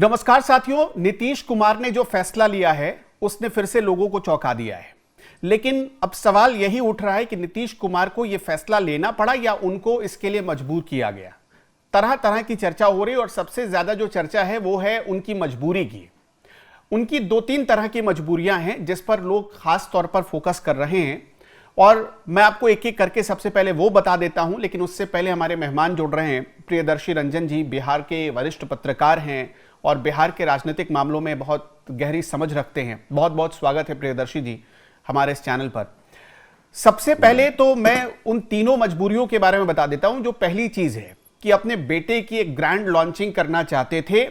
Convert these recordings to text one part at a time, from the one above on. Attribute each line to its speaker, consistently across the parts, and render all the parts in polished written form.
Speaker 1: नमस्कार साथियों, नीतीश कुमार ने जो फैसला लिया है उसने फिर से लोगों को चौंका दिया है। लेकिन अब सवाल यही उठ रहा है कि नीतीश कुमार को यह फैसला लेना पड़ा या उनको इसके लिए मजबूर किया गया। तरह तरह की चर्चा हो रही है और सबसे ज्यादा जो चर्चा है वो है उनकी मजबूरी की। उनकी दो तीन तरह की मजबूरियां हैं जिस पर लोग खास तौर पर फोकस कर रहे हैं और मैं आपको एक एक करके सबसे पहले वो बता देता हूं। लेकिन उससे पहले हमारे मेहमान जुड़ रहे हैं। प्रियदर्शी रंजन जी बिहार के वरिष्ठ पत्रकार हैं और बिहार के राजनीतिक मामलों में बहुत गहरी समझ रखते हैं। बहुत बहुत स्वागत है प्रियदर्शी जी हमारे इस चैनल पर। सबसे पहले तो मैं उन तीनों मजबूरियों के बारे में बता देता हूं। जो पहली चीज है कि अपने बेटे की एक ग्रैंड लॉन्चिंग करना चाहते थे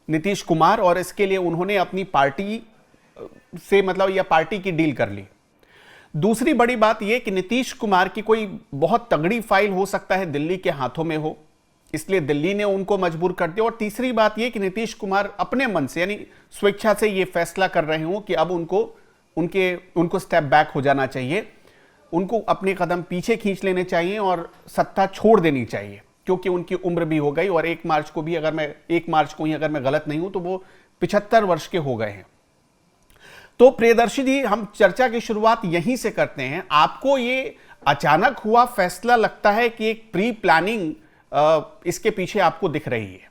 Speaker 1: नीतीश कुमार और इसके लिए उन्होंने अपनी पार्टी से या पार्टी की डील कर ली। दूसरी बड़ी बात यह कि नीतीश कुमार की कोई बहुत तगड़ी फाइल हो सकता है दिल्ली के हाथों में हो, इसलिए दिल्ली ने उनको मजबूर कर दिया। और तीसरी बात यह कि नीतीश कुमार अपने मन से यानी स्वेच्छा से यह फैसला कर रहे हो कि अब उनको स्टेप बैक हो जाना चाहिए, उनको अपने कदम पीछे खींच लेने चाहिए और सत्ता छोड़ देनी चाहिए, क्योंकि उनकी उम्र भी हो गई और 1 मार्च को ही अगर मैं गलत नहीं हूं तो वो 75 वर्ष के हो गए हैं। तो प्रियदर्शी जी, हम चर्चा की शुरुआत यहीं से करते हैं। आपको ये अचानक हुआ फैसला लगता है कि एक प्री प्लानिंग इसके पीछे आपको दिख रही है?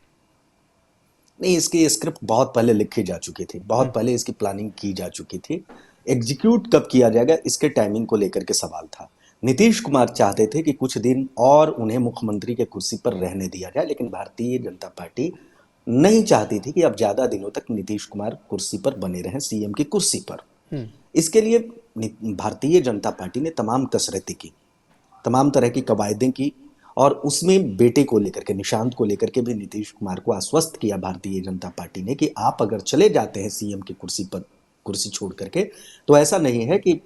Speaker 2: नहीं, इसकी स्क्रिप्ट बहुत पहले लिखी जा चुकी थी, बहुत पहले इसकी प्लानिंग की जा चुकी थी। एग्जीक्यूट कब किया जाएगा इसके टाइमिंग को लेकर के सवाल था। नीतीश कुमार चाहते थे कि कुछ दिन और उन्हें मुख्यमंत्री के कुर्सी पर रहने दिया जाए, लेकिन भारतीय जनता पार्टी नहीं चाहती थी कि अब ज्यादा दिनों तक नीतीश कुमार कुर्सी पर बने रहें, सीएम की कुर्सी पर। इसके लिए भारतीय जनता पार्टी ने तमाम कसरतें की, तमाम तरह की कवायदें की और उसमें बेटे को लेकर के, निशांत को लेकर के भी नीतीश कुमार को आश्वस्त किया भारतीय जनता पार्टी ने कि आप अगर चले जाते हैं सीएम की कुर्सी पर, कुर्सी छोड़ करके, तो ऐसा नहीं है कि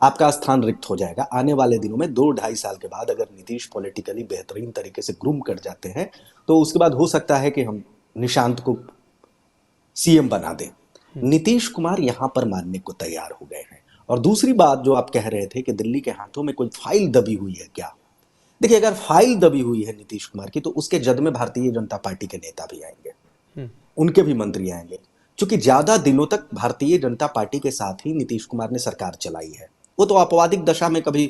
Speaker 2: आपका स्थान रिक्त हो जाएगा। आने वाले दिनों में 2-2.5 साल के बाद अगर नीतीश पॉलिटिकली बेहतरीन तरीके से ग्रूम कर जाते हैं तो उसके बाद हो सकता है कि हम निशांत को सीएम बना दें। नीतीश कुमार यहां पर मानने को तैयार हो गए हैं। और दूसरी बात जो आप कह रहे थे कि दिल्ली के हाथों में कोई फाइल दबी हुई है क्या, देखिए, अगर फाइल दबी हुई है नीतीश कुमार की तो उसके जद में भारतीय जनता पार्टी के नेता भी आएंगे, उनके भी मंत्री आएंगे, क्योंकि ज्यादा दिनों तक भारतीय जनता पार्टी के साथ ही नीतीश कुमार ने सरकार चलाई है। वो तो अपवादिक दशा में कभी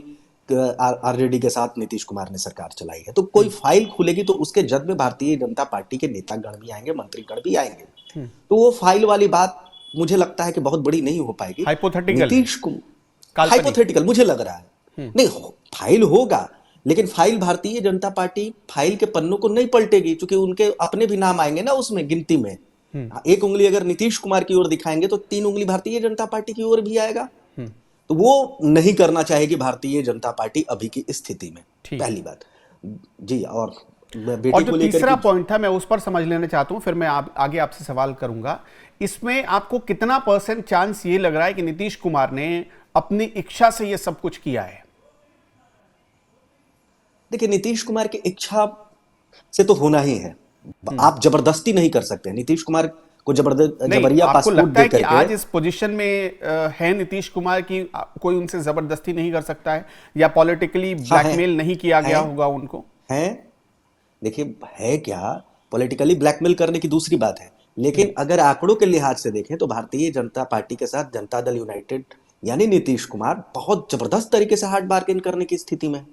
Speaker 2: आरजेडी के साथ नीतीश कुमार ने सरकार चलाई है। तो कोई फाइल खुलेगी तो उसके जद में भारतीय जनता पार्टी के नेतागण भी आएंगे, मंत्रीगण भी आएंगे। तो वो फाइल वाली बात मुझे लगता है कि बहुत बड़ी नहीं हो पाएगी। नीतीश कुमार हाइपोथेटिकल मुझे लग रहा है, नहीं फाइल होगा, लेकिन file Bharatiya Janata party file के पन्नों को नहीं पलटेगी, क्योंकि उनके अपने भी नाम आएंगे ना उसमें गिनती में। एक उंगली अगर नीतीश कुमार की ओर दिखाएंगे तो 3 उंगली भारतीय जनता पार्टी की ओर भी आएगा। तो वो नहीं करना चाहेगी भारतीय जनता पार्टी अभी की स्थिति में, पहली बात जी। और बेटी
Speaker 1: और जो
Speaker 2: को लेकर
Speaker 1: तीसरा पॉइंट था मैं उस पर समझ लेना चाहता हूं, फिर मैं आगे आपसे सवाल करूंगा। इसमें आपको कितना % चांस ये लग रहा है कि नीतीश कुमार ने अपनी इच्छा से ये सब कुछ किया है?
Speaker 2: देखिए, नीतीश कुमार की इच्छा से तो होना ही है, आप जबरदस्ती नहीं कर सकते। नीतीश कुमार को जबरिया पासपोर्ट दे करके
Speaker 1: आज इस पोजीशन में है नीतीश कुमार की कोई उनसे जबरदस्ती नहीं कर सकता है या पॉलिटिकली ब्लैकमेल नहीं किया गया होगा उनको?
Speaker 2: है, देखिए, है क्या पॉलिटिकली ब्लैकमेल करने की दूसरी बात है, लेकिन अगर आंकड़ों के लिहाज से देखें तो भारतीय जनता पार्टी के साथ जनता दल यूनाइटेड यानी नीतीश कुमार बहुत जबरदस्त तरीके से हार्ड बार्गेन करने की स्थिति में।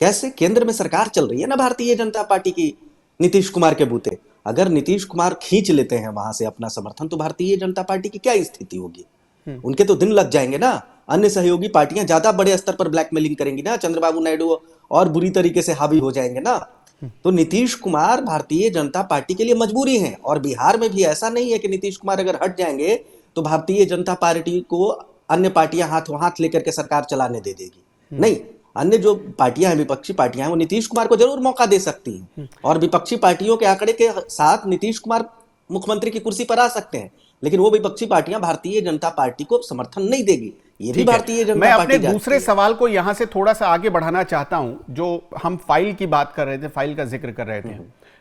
Speaker 2: कैसे? केंद्र में सरकार चल रही है ना भारतीय जनता पार्टी की, नीतीश कुमार के बूते। अगर नीतीश कुमार खींच लेते हैं वहां से अपना समर्थन तो भारतीय जनता पार्टी की क्या स्थिति होगी? उनके तो दिन लग जाएंगे ना। अन्य सहयोगी पार्टियां ज्यादा बड़े स्तर पर ब्लैकमेलिंग करेंगी ना, चंद्रबाबू नायडू और बुरी तरीके से हावी हो जाएंगे ना। तो नीतीश कुमार भारतीय जनता पार्टी के लिए मजबूरी है। और बिहार में भी ऐसा नहीं है कि नीतीश कुमार अगर हट जाएंगे तो भारतीय जनता पार्टी को अन्य पार्टियां हाथों हाथ लेकर के सरकार चलाने दे देगी। नहीं, अन्य जो पार्टियां हैं, विपक्षी पार्टियां हैं, वो नीतीश कुमार को जरूर मौका दे सकती हैं और विपक्षी पार्टियों के आंकड़े के साथ नीतीश कुमार मुख्यमंत्री की कुर्सी पर आ सकते हैं, लेकिन वो विपक्षी पार्टियां भारतीय जनता पार्टी को समर्थन नहीं देगी। ये भी भारतीय जनता
Speaker 1: मैं
Speaker 2: पार्टी
Speaker 1: अपने दूसरे सवाल को यहां से थोड़ा सा आगे बढ़ाना चाहता हूं। जो हम फाइल की बात कर रहे थे, फाइल का जिक्र कर रहे थे,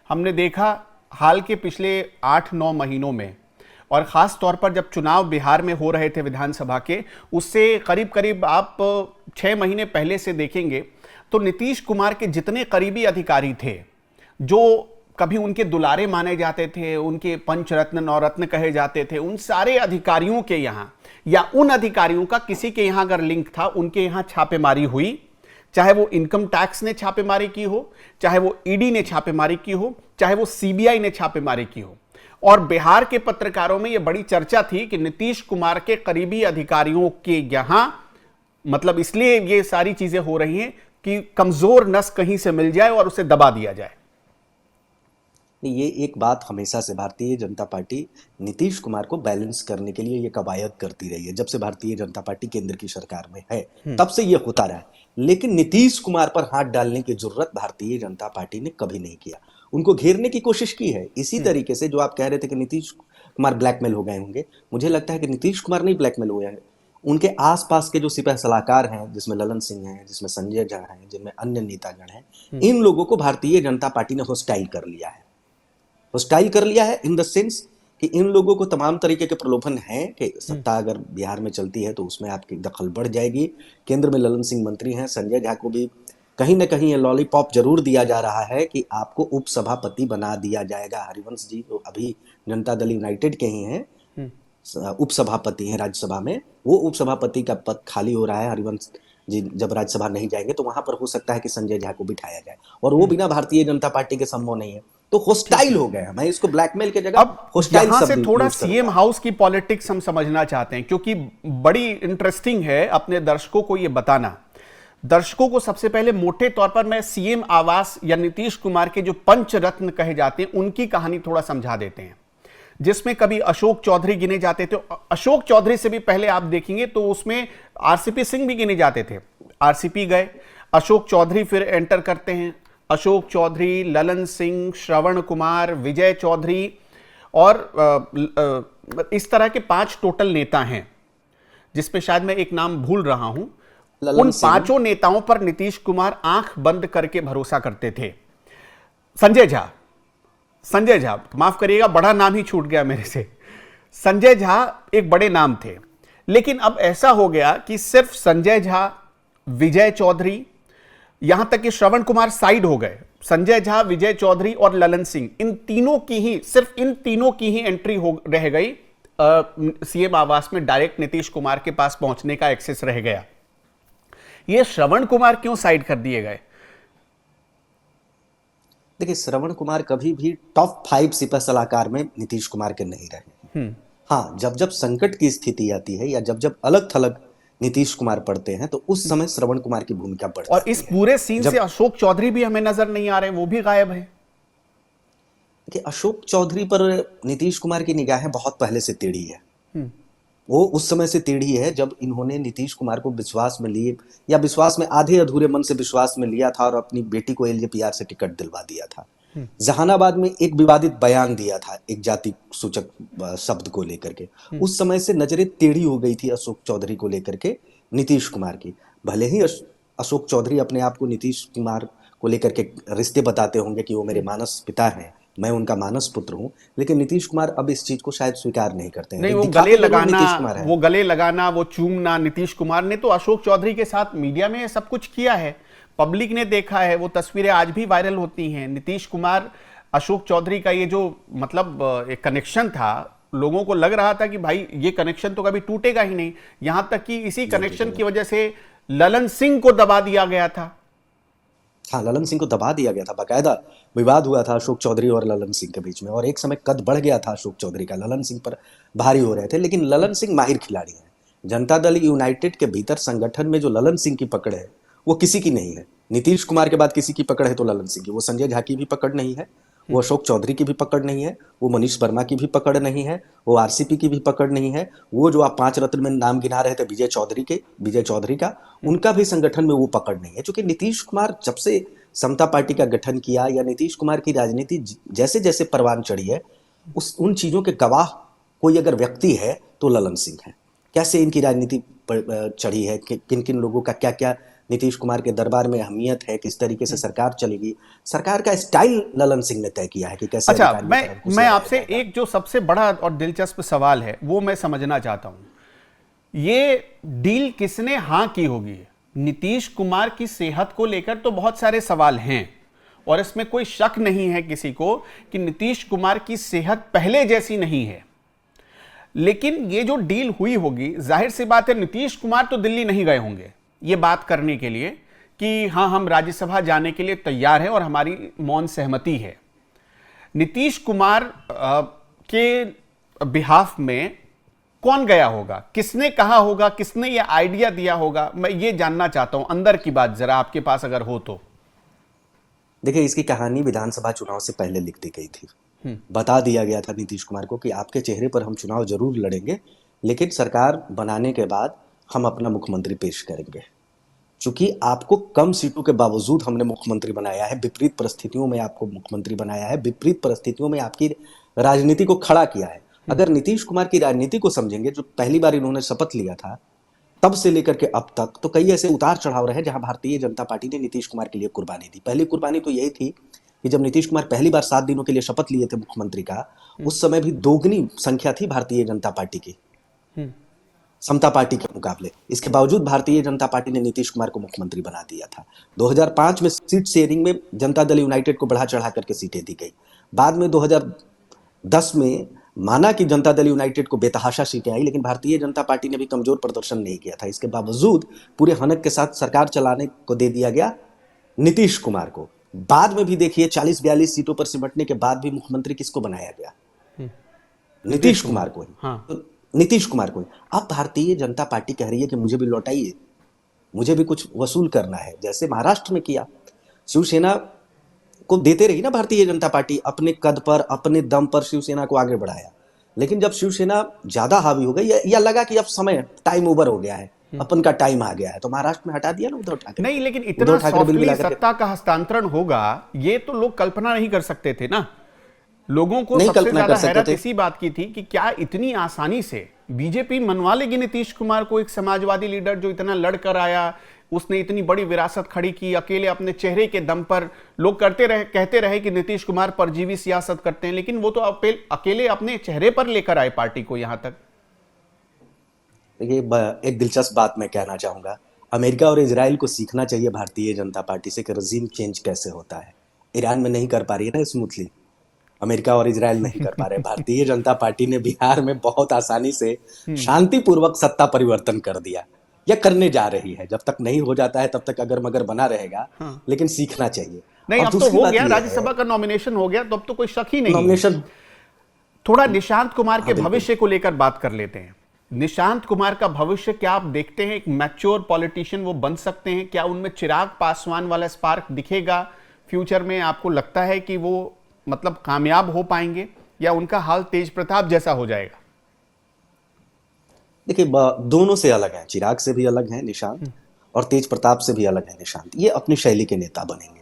Speaker 1: हमने देखा हाल के पिछले 8-9 महीनों में और खास तौर पर जब चुनाव बिहार में हो रहे थे विधानसभा के, उससे करीब करीब आप 6 महीने पहले से देखेंगे तो नीतीश कुमार के जितने करीबी अधिकारी थे जो कभी उनके दुलारे माने जाते थे, उनके पंचरत्न नवरत्न कहे जाते थे, उन सारे अधिकारियों के यहाँ या उन अधिकारियों का किसी के यहाँ अगर लिंक था, उनके यहाँ छापेमारी हुई, चाहे वो इनकम टैक्स ने छापेमारी की हो, चाहे वो ईडी ने छापेमारी की हो, चाहे वो सीबीआई ने छापेमारी की हो। और बिहार के पत्रकारों में यह बड़ी चर्चा थी कि नीतीश कुमार के करीबी अधिकारियों के यहां, मतलब इसलिए ये सारी चीजें हो रही हैं कि कमजोर नस कहीं से मिल जाए और उसे दबा दिया जाए।
Speaker 2: ये एक बात हमेशा से भारतीय जनता पार्टी नीतीश कुमार को बैलेंस करने के लिए ये कवायद करती रही है। जब से भारतीय जनता पार्टी केंद्र की सरकार में है तब से ये होता रहा है, लेकिन नीतीश कुमार पर हाथ डालने की जरूरत भारतीय जनता पार्टी ने कभी नहीं किया। उनको घेरने की कोशिश की है इसी तरीके से। जो आप कह रहे थे कि नीतीश कुमार ब्लैकमेल हो गए होंगे, मुझे लगता है कि नीतीश कुमार नहीं ब्लैकमेल हुए हैं, उनके आसपास के जो सिपह सलाहकार हैं, जिसमें ललन सिंह हैं, जिसमें संजय झा हैं, जिनमें अन्य नेतागण हैं, इन लोगों को भारतीय जनता पार्टी ने हॉस्टाइल कर लिया है। हॉस्टाइल कर लिया है इन द सेंस कि इन लोगों को तमाम तरीके के प्रलोभन हैं कि सत्ता अगर बिहार में चलती है तो उसमें आपकी दखल बढ़ जाएगी। केंद्र में ललन सिंह मंत्री हैं, संजय झा को भी कहीं ना कहीं ये लॉलीपॉप जरूर दिया जा रहा है कि आपको उपसभापति बना दिया जाएगा। हरिवंश जी तो अभी जनता दल यूनाइटेड के ही हैं, उपसभापति हैं राज्यसभा में, वो उपसभापति का पद खाली हो रहा है। हरिवंश जी जब राज्यसभा नहीं जाएंगे तो वहां पर हो सकता है कि संजय झा को बिठाया जाए, और वो बिना भारतीय जनता पार्टी के संभव नहीं है। तो होस्टाइल हो गए, मैं इसको ब्लैकमेल के जगह
Speaker 1: अब
Speaker 2: होस्टाइल
Speaker 1: यहां से थोड़ा सीएम हाउस की पॉलिटिक्स हम समझना चाहते हैं, क्योंकि बड़ी इंटरेस्टिंग है अपने दर्शकों को यह बताना। दर्शकों को सबसे पहले मोटे तौर पर मैं सीएम आवास या नीतीश कुमार के जो पंचरत्न कहे जाते हैं उनकी कहानी थोड़ा समझा देते हैं, जिसमें कभी अशोक चौधरी गिने जाते थे। अशोक चौधरी से भी पहले आप देखेंगे तो उसमें आरसीपी सिंह भी गिने जाते थे। आरसीपी गए, अशोक चौधरी फिर एंटर करते हैं। अशोक चौधरी, ललन सिंह, श्रवण कुमार, विजय चौधरी और इस तरह के 5 टोटल नेता हैं, जिसमें शायद मैं एक नाम भूल रहा हूं। उन 5 नेताओं पर नीतीश कुमार आंख बंद करके भरोसा करते थे। संजय झा, माफ करिएगा, बड़ा नाम ही छूट गया मेरे से। संजय झा एक बड़े नाम थे, लेकिन अब ऐसा हो गया कि सिर्फ संजय झा, विजय चौधरी, यहां तक कि श्रवण कुमार साइड हो गए। संजय झा, विजय चौधरी और ललन सिंह, इन तीनों की ही एंट्री हो रह गई सीएम आवास में। डायरेक्ट नीतीश कुमार के पास पहुंचने का एक्सेस रह गया। ये श्रवण कुमार क्यों साइड कर दिए गए?
Speaker 2: देखिए, श्रवण कुमार कभी भी टॉप 5 सिपह सलाहकार में नीतीश कुमार के नहीं रहे। हाँ, जब जब संकट की स्थिति आती है या जब जब अलग थलग नीतीश कुमार पढ़ते हैं तो उस समय श्रवण कुमार की भूमिका बढ़ती है।
Speaker 1: और इस पूरे सीन से अशोक चौधरी भी हमें नजर नहीं आ रहे, वो भी गायब है।
Speaker 2: देखिए, अशोक चौधरी पर नीतीश कुमार की निगाहें बहुत पहले से टेढ़ी है। वो उस समय से टेढ़ी है जब इन्होंने नीतीश कुमार को विश्वास में लिए, या विश्वास में आधे अधूरे मन से विश्वास में लिया था और अपनी बेटी को एलजेपीआर से टिकट दिलवा दिया था। जहानाबाद में एक विवादित बयान दिया था एक जाति सूचक शब्द को लेकर के। उस समय से नजरें टेढ़ी हो गई थी अशोक चौधरी को लेकर के नीतीश कुमार की। भले ही अशोक चौधरी अपने आप को नीतीश कुमार को लेकर के रिश्ते बताते होंगे कि वो मेरे मानस पिता हैं, मैं उनका मानस पुत्र हूं, लेकिन नीतीश कुमार अब इस चीज को शायद स्वीकार नहीं करते हैं।
Speaker 1: नहीं, वो गले लगाना, वो चूमना, नीतीश कुमार ने तो अशोक चौधरी के साथ मीडिया में सब कुछ किया है, पब्लिक ने देखा है, वो तस्वीरें आज भी वायरल होती हैं। नीतीश कुमार अशोक चौधरी का ये जो मतलब एक कनेक्शन था, लोगों को लग रहा था कि भाई ये कनेक्शन तो कभी टूटेगा ही नहीं। यहां तक कि इसी कनेक्शन की वजह से ललन सिंह को दबा दिया गया था।
Speaker 2: हाँ, ललन सिंह को दबा दिया गया था, बाकायदा विवाद हुआ था अशोक चौधरी और ललन सिंह के बीच में, और एक समय कद बढ़ गया था अशोक चौधरी का, ललन सिंह पर भारी हो रहे थे। लेकिन ललन सिंह माहिर खिलाड़ी हैं। जनता दल यूनाइटेड के भीतर संगठन में जो ललन सिंह की पकड़ है वो किसी की नहीं है। नीतीश कुमार के बाद किसी की पकड़ है तो ललन सिंह की। वो संजय झा की भी पकड़ नहीं है, वो अशोक चौधरी की भी पकड़ नहीं है, वो मनीष वर्मा की भी पकड़ नहीं है, वो आरसीपी की भी पकड़ नहीं है। वो जो आप 5 रत्न में नाम गिना रहे थे विजय चौधरी का, उनका भी संगठन में वो पकड़ नहीं है। क्योंकि नीतीश कुमार जब से समता पार्टी का गठन किया, या नीतीश कुमार की राजनीति जैसे जैसे परवान चढ़ी है, उन चीजों के गवाह कोई अगर व्यक्ति है तो ललन सिंह है। कैसे इनकी राजनीति चढ़ी है, किन किन लोगों का क्या क्या नीतीश कुमार के दरबार में अहमियत है, किस तरीके से सरकार चलेगी, सरकार का स्टाइल ललन सिंह ने तय किया है कि कैसे।
Speaker 1: अच्छा, मैं आपसे एक जो सबसे बड़ा और दिलचस्प सवाल है वो मैं समझना चाहता हूं। ये डील किसने हां की होगी? नीतीश कुमार की सेहत को लेकर तो बहुत सारे सवाल हैं, और इसमें कोई शक नहीं है किसी को कि नीतीश कुमार की सेहत पहले जैसी नहीं है। लेकिन ये जो डील हुई होगी, जाहिर सी बात है नीतीश कुमार तो दिल्ली नहीं गए होंगे ये बात करने के लिए कि हाँ हम राज्यसभा जाने के लिए तैयार हैं और हमारी मौन सहमति है। नीतीश कुमार के बिहाफ में कौन गया होगा, किसने कहा होगा, किसने ये आइडिया दिया होगा, मैं ये जानना चाहता हूं अंदर की बात, जरा आपके पास अगर हो तो।
Speaker 2: देखिए, इसकी कहानी विधानसभा चुनाव से पहले लिख दी गई थी। बता दिया गया था नीतीश कुमार को कि आपके चेहरे पर हम चुनाव जरूर लड़ेंगे, लेकिन सरकार बनाने के बाद हम अपना मुख्यमंत्री पेश करेंगे। चूंकि आपको कम सीटों के बावजूद हमने मुख्यमंत्री बनाया है, विपरीत परिस्थितियों में आपको मुख्यमंत्री बनाया है, विपरीत परिस्थितियों में आपकी राजनीति को खड़ा किया है। अगर नीतीश कुमार की राजनीति को समझेंगे, जो पहली बार इन्होंने शपथ लिया था तब से लेकर के अब तक, तो कई ऐसे उतार चढ़ाव रहे जहां भारतीय जनता पार्टी ने नीतीश कुमार के लिए कुर्बानी दी। पहली कुर्बानी तो यही थी कि जब नीतीश कुमार पहली बार 7 दिनों के लिए शपथ लिए थे मुख्यमंत्री का, उस समय भी दोगुनी संख्या थी भारतीय जनता पार्टी की समता पार्टी के मुकाबले। इसके बावजूद भारतीय जनता पार्टी ने नीतीश कुमार को मुख्यमंत्री बना दिया था। 2005 में सीट शेयरिंग में जनता दल यूनाइटेड को बढ़ा चढ़ा करके सीटें दी गई। बाद में 2010 में माना कि जनता दल यूनाइटेड को बेतहाशा सीटें आई, लेकिन भारतीय जनता पार्टी ने भी कमजोर प्रदर्शन नहीं किया था। इसके बावजूद पूरे हनक के साथ सरकार चलाने को दे दिया गया नीतीश कुमार को। बाद में भी देखिए 40-42 सीटों पर सिमटने के बाद भी मुख्यमंत्री किसको बनाया गया? नीतीश कुमार को ही। तो नीतीश कुमार को ही। अब भारतीय जनता पार्टी कह रही है कि मुझे भी लौटाइए, मुझे भी कुछ वसूल करना है, जैसे महाराष्ट्र में किया। शिवसेना को देते रही ना भारतीय जनता पार्टी, अपने कद पर अपने दम पर शिवसेना को आगे बढ़ाया। लेकिन जब शिवसेना ज्यादा हावी हो गई या लगा कि अब समय टाइम ओवर हो गया है, अपन का टाइम आ गया है, तो महाराष्ट्र में हटा दिया ना उद्धव ठाकरे।
Speaker 1: नहीं, लेकिन इतना सॉफ्टली सत्ता का हस्तांतरण होगा ये तो लोग कल्पना नहीं कर सकते थे ना। लोगों को सबसे ज्यादा हैरत इसी बात की थी कि क्या इतनी आसानी से बीजेपी मनवा लेगी नीतीश कुमार को, एक समाजवादी लीडर जो इतना लड़कर आया, उसने इतनी बड़ी विरासत खड़ी की अकेले अपने चेहरे के दम पर। लोग कहते रहे कि नीतीश कुमार परजीवी सियासत करते हैं, लेकिन वो तो अकेले अपने चेहरे पर लेकर आए पार्टी को यहां तक।
Speaker 2: देखिए, एक दिलचस्प बात मैं कहना चाहूंगा, अमेरिका और इजराइल को सीखना चाहिए भारतीय जनता पार्टी से कि रजीम चेंज कैसे होता है। ईरान में नहीं कर पा रही है ना स्मूथली, अमेरिका और इजराइल नहीं कर पा रहे। भारतीय जनता पार्टी ने बिहार में बहुत आसानी से शांतिपूर्वक सत्ता परिवर्तन कर दिया, या करने जा रही है। जब तक नहीं हो जाता है तब तक अगर मगर बना रहेगा, लेकिन सीखना चाहिए।
Speaker 1: नहीं, अब तो हो गया, राज्यसभा का नॉमिनेशन हो गया, तो अब तो कोई शक ही नहीं।
Speaker 2: नॉमिनेशन।
Speaker 1: थोड़ा निशांत कुमार के भविष्य को लेकर बात कर लेते हैं। निशांत कुमार का भविष्य क्या आप देखते हैं? एक मैच्योर पॉलिटिशियन वो बन सकते हैं क्या? उनमें चिराग पासवान वाला स्पार्क दिखेगा फ्यूचर में? आपको लगता है कि वो मतलब कामयाब हो पाएंगे, या उनका हाल तेज प्रताप जैसा हो जाएगा?
Speaker 2: देखिए, दोनों से अलग है। चिराग से भी अलग है निशांत, और तेज प्रताप से भी अलग है निशांत। ये अपनी शैली के नेता बनेंगे।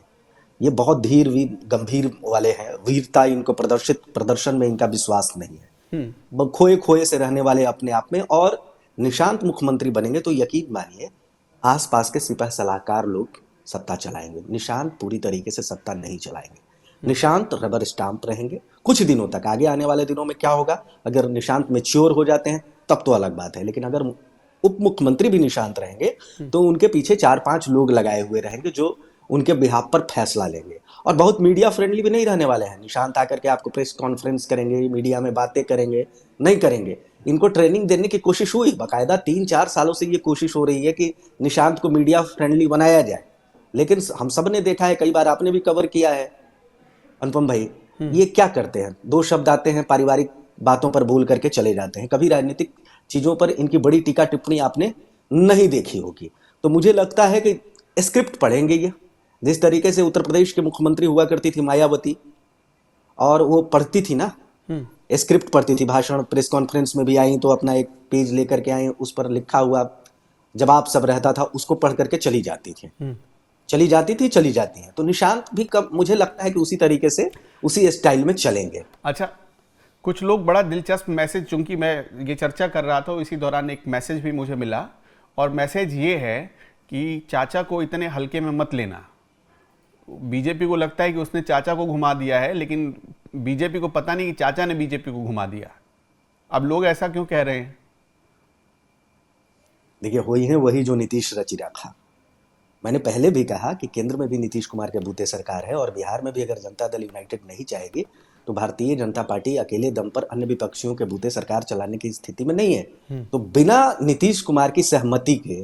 Speaker 2: ये बहुत धीर वीर गंभीर वाले हैं, वीरता इनको प्रदर्शन में इनका विश्वास नहीं है। खोए खोए से रहने वाले अपने आप में। और निशांत मुख्यमंत्री बनेंगे तो यकीन मानिए आसपास के सिपह सलाहकार लोग सत्ता चलाएंगे। निशांत पूरी तरीके से सत्ता नहीं चलाएंगे। निशांत रबर स्टाम्प रहेंगे कुछ दिनों तक। आगे आने वाले दिनों में क्या होगा, अगर निशांत मैच्योर हो जाते हैं तब तो अलग बात है। लेकिन अगर उप मुख्यमंत्री भी निशांत रहेंगे तो उनके पीछे 4-5 लोग लगाए हुए रहेंगे जो उनके बिहाफ पर फैसला लेंगे। और बहुत मीडिया फ्रेंडली भी नहीं रहने वाले हैं। निशांत आकर के आपको प्रेस कॉन्फ्रेंस करेंगे, मीडिया में बातें करेंगे नहीं करेंगे। इनको ट्रेनिंग देने की कोशिश हुई, बाकायदा 3-4 सालों से ये कोशिश हो रही है कि निशांत को मीडिया फ्रेंडली बनाया जाए। लेकिन हम सब ने देखा है, कई बार आपने भी कवर किया है अनुपम भाई, ये क्या करते हैं, 2 शब्द आते हैं, पारिवारिक बातों पर बोल करके चले जाते हैं। कभी राजनीतिक चीजों पर इनकी बड़ी टीका टिप्पणी आपने नहीं देखी होगी। तो मुझे लगता है कि स्क्रिप्ट पढ़ेंगे ये। जिस तरीके से उत्तर प्रदेश के मुख्यमंत्री हुआ करती थी मायावती, और वो पढ़ती थी ना, स्क्रिप्ट पढ़ती थी, भाषण प्रेस कॉन्फ्रेंस में भी आई तो अपना एक पेज लेकर के आई, उस पर लिखा हुआ जवाब सब रहता था, उसको पढ़ करके चली जाती हैं। तो निशांत भी कब, मुझे लगता है कि उसी तरीके से उसी स्टाइल में चलेंगे।
Speaker 1: अच्छा, कुछ लोग बड़ा दिलचस्प मैसेज, चूंकि मैं ये चर्चा कर रहा था इसी दौरान एक मैसेज भी मुझे मिला, और मैसेज ये है कि चाचा को इतने हल्के में मत लेना। बीजेपी को लगता है कि उसने चाचा को घुमा दिया है, लेकिन बीजेपी को पता नहीं कि चाचा ने बीजेपी को घुमा दिया। अब लोग ऐसा क्यों कह रहे हैं?
Speaker 2: देखिए, वही है वही जो नीतीश रच रखा। मैंने पहले भी कहा कि केंद्र में भी नीतीश कुमार के बूते सरकार है और बिहार में भी अगर जनता दल यूनाइटेड नहीं चाहेगी तो भारतीय जनता पार्टी अकेले दम पर अन्य विपक्षियों के बूते सरकार चलाने की स्थिति में नहीं है। तो बिना नीतीश कुमार की सहमति के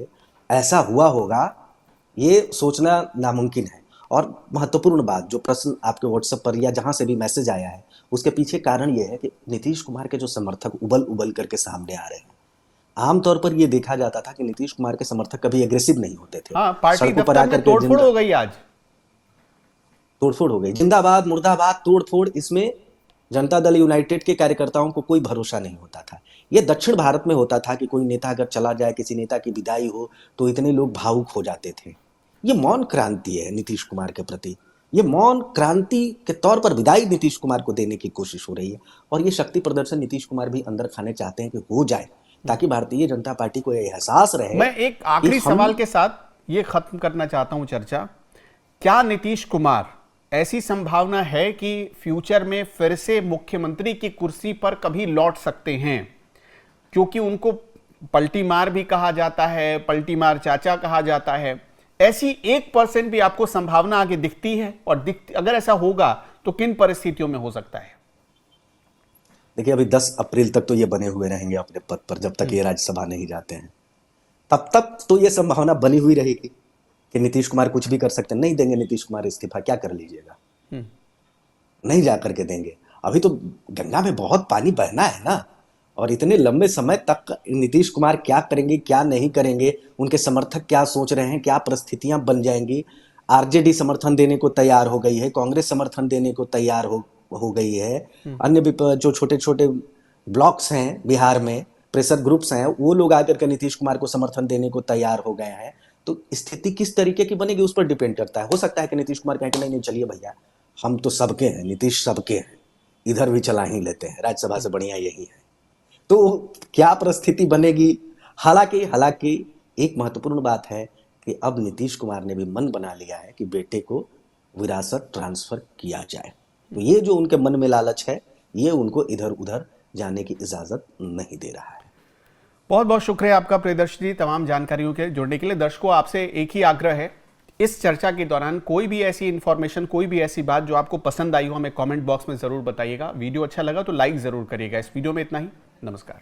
Speaker 2: ऐसा हुआ होगा ये सोचना नामुमकिन है। और महत्वपूर्ण बात, जो प्रश्न आपके व्हाट्सएप पर या जहां से भी मैसेज आया है, उसके पीछे कारण ये है कि नीतीश कुमार के जो समर्थक उबल उबल करके सामने आ रहे हैं। आमतौर पर यह देखा जाता था कि नीतीश कुमार के समर्थक कभी एग्रेसिव नहीं होते थे।
Speaker 1: हाँ, पार्टी
Speaker 2: सड़कों पर
Speaker 1: दफ्तर
Speaker 2: आकर
Speaker 1: में तोड़फोड़ हो गई, आज
Speaker 2: तोड़फोड़ हो गई, जिंदाबाद मुर्दाबाद तोड़फोड़, इसमें जनता दल यूनाइटेड के कार्यकर्ताओं को कोई भरोसा नहीं होता था। यह दक्षिण भारत में होता था कि कोई नेता अगर चला जाए, किसी नेता की विदाई हो तो इतने लोग भावुक हो जाते थे। ये मौन क्रांति है नीतीश कुमार के प्रति। ये मौन क्रांति के तौर पर विदाई नीतीश कुमार को देने की कोशिश हो रही है और ये शक्ति प्रदर्शन नीतीश कुमार भी अंदर खाने चाहते हैं कि हो जाए, ताकि भारतीय जनता पार्टी को यह एहसास रहे।
Speaker 1: मैं एक आखिरी सवाल के साथ ये खत्म करना चाहता हूं चर्चा। क्या नीतीश कुमार, ऐसी संभावना है कि फ्यूचर में फिर से मुख्यमंत्री की कुर्सी पर कभी लौट सकते हैं? क्योंकि उनको पलटी मार भी कहा जाता है, पलटी मार चाचा कहा जाता है। ऐसी 1% भी आपको संभावना आगे दिखती है? और अगर ऐसा होगा तो किन परिस्थितियों में हो सकता है?
Speaker 2: देखिए, अभी 10 अप्रैल तक तो ये बने हुए रहेंगे अपने पद पर, जब तक ये राज्यसभा नहीं जाते हैं। तब तक तो ये संभावना बनी हुई रहेगी कि नीतीश कुमार कुछ भी कर सकते हैं। नहीं देंगे नीतीश कुमार इस्तीफा, क्या कर लीजिएगा, नहीं जा करके देंगे। अभी तो गंगा में बहुत पानी बहना है ना, और इतने लंबे समय तक नीतीश कुमार क्या करेंगे क्या नहीं करेंगे, उनके समर्थक क्या सोच रहे हैं, क्या परिस्थितियां बन जाएंगी। आरजेडी समर्थन देने को तैयार हो गई है, कांग्रेस समर्थन देने को तैयार हो गई है, अन्य जो छोटे छोटे ब्लॉक्स हैं बिहार में, प्रेशर ग्रुप्स हैं, वो लोग आकर के नीतीश कुमार को समर्थन देने को तैयार हो गए हैं। तो स्थिति किस तरीके की बनेगी उस पर डिपेंड करता है। हो सकता है कि नीतीश कुमार कहें कि नहीं चलिए भैया, हम तो सबके हैं, नीतीश सबके हैं, इधर भी चला ही लेते हैं, राज्यसभा से बढ़िया यही है। तो क्या परिस्थिति बनेगी? हालांकि एक महत्वपूर्ण बात है कि अब नीतीश कुमार ने भी मन बना लिया है कि बेटे को विरासत ट्रांसफर किया जाए। तो ये जो उनके मन में लालच है, ये उनको इधर उधर जाने की इजाजत नहीं दे रहा है।
Speaker 1: बहुत बहुत शुक्रिया आपका प्रियदर्शी जी, तमाम जानकारियों के जुड़ने के लिए। दर्शकों, आपसे एक ही आग्रह है, इस चर्चा के दौरान कोई भी ऐसी इंफॉर्मेशन, कोई भी ऐसी बात जो आपको पसंद आई हो, हमें कमेंट बॉक्स में जरूर बताइएगा। वीडियो अच्छा लगा तो लाइक जरूर करिएगा। इस वीडियो में इतना ही। नमस्कार।